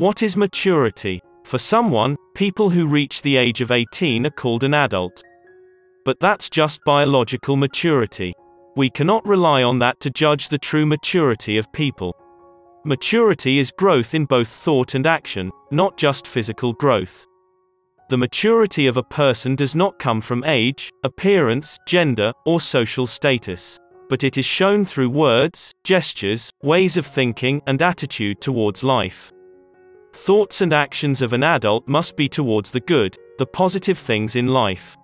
What is maturity? For someone, people who reach the age of 18 are called an adult. But that's just biological maturity. We cannot rely on that to judge the true maturity of people. Maturity is growth in both thought and action, not just physical growth. The maturity of a person does not come from age, appearance, gender, or social status. But it is shown through words, gestures, ways of thinking, and attitude towards life. Thoughts and actions of an adult must be towards the good, the positive things in life.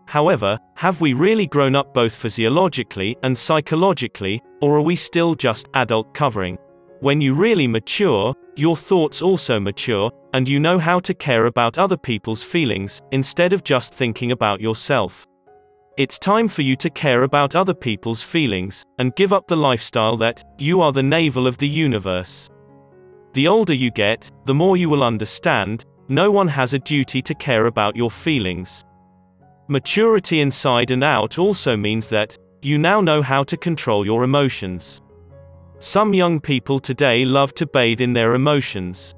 However, have we really grown up both physiologically and psychologically, or are we still just adult covering? When you really mature, your thoughts also mature, and you know how to care about other people's feelings, instead of just thinking about yourself. It's time for you to care about other people's feelings, and give up the lifestyle that, you are the navel of the universe. The older you get, the more you will understand, no one has a duty to care about your feelings. Maturity inside and out also means that, you now know how to control your emotions. Some young people today love to bathe in their emotions.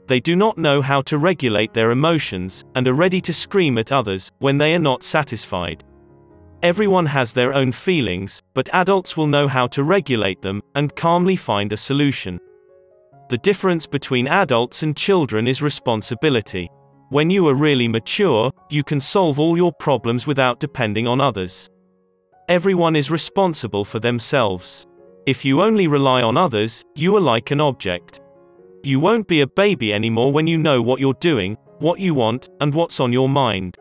They do not know how to regulate their emotions, and are ready to scream at others, when they are not satisfied. Everyone has their own feelings, but adults will know how to regulate them, and calmly find a solution. The difference between adults and children is responsibility. When you are really mature, you can solve all your problems without depending on others. Everyone is responsible for themselves. If you only rely on others, you are like an object. You won't be a baby anymore when you know what you're doing, what you want, and what's on your mind.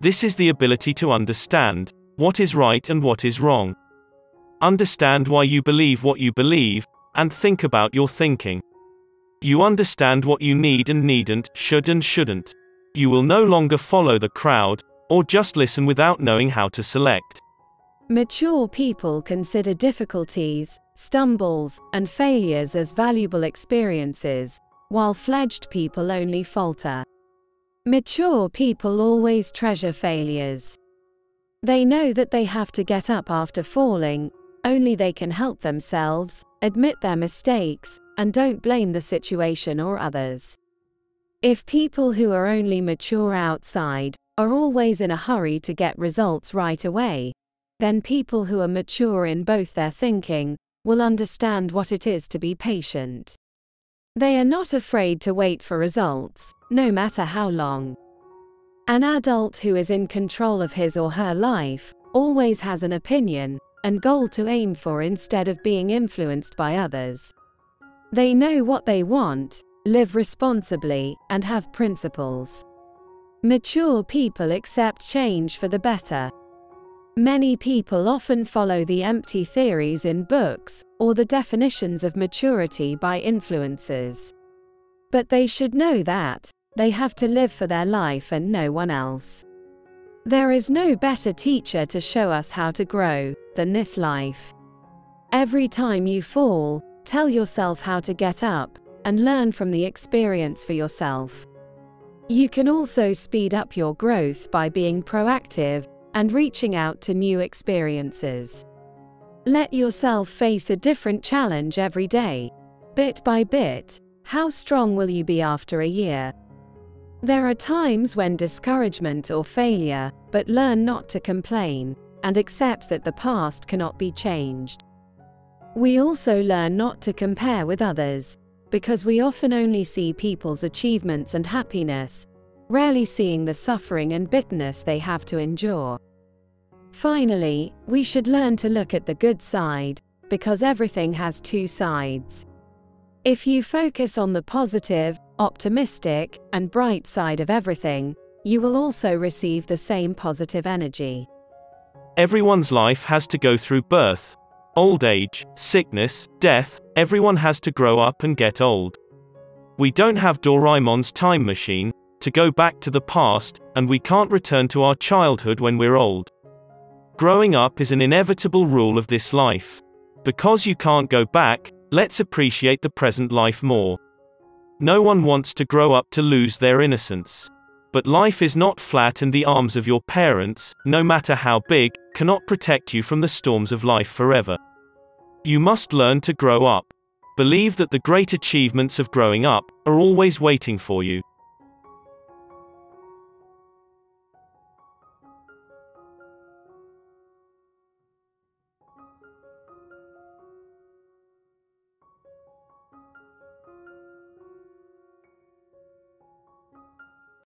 This is the ability to understand what is right and what is wrong. Understand why you believe what you believe, and think about your thinking. You understand what you need and needn't, should and shouldn't. You will no longer follow the crowd, or just listen without knowing how to select. Mature people consider difficulties, stumbles, and failures as valuable experiences, while fledged people only falter. Mature people always treasure failures. They know that they have to get up after falling, only they can help themselves, admit their mistakes, and don't blame the situation or others. If people who are only mature outside are always in a hurry to get results right away, then people who are mature in both their thinking will understand what it is to be patient. They are not afraid to wait for results, no matter how long. An adult who is in control of his or her life always has an opinion and goal to aim for instead of being influenced by others. They know what they want, live responsibly, and have principles. Mature people accept change for the better. Many people often follow the empty theories in books, or the definitions of maturity by influencers. But they should know that they have to live for their life and no one else. There is no better teacher to show us how to grow than this life. Every time you fall, tell yourself how to get up, and learn from the experience for yourself. You can also speed up your growth by being proactive and reaching out to new experiences. Let yourself face a different challenge every day. Bit by bit, how strong will you be after a year? There are times when discouragement or failure, but learn not to complain, and accept that the past cannot be changed. We also learn not to compare with others, because we often only see people's achievements and happiness, rarely seeing the suffering and bitterness they have to endure. Finally, we should learn to look at the good side, because everything has two sides. If you focus on the positive, optimistic, and bright side of everything, you will also receive the same positive energy. Everyone's life has to go through birth, old age, sickness, death. Everyone has to grow up and get old. We don't have Doraemon's time machine to go back to the past, and we can't return to our childhood when we're old. Growing up is an inevitable rule of this life. Because you can't go back, let's appreciate the present life more. No one wants to grow up to lose their innocence. But life is not flat, and the arms of your parents, no matter how big, cannot protect you from the storms of life forever. You must learn to grow up. Believe that the great achievements of growing up are always waiting for you.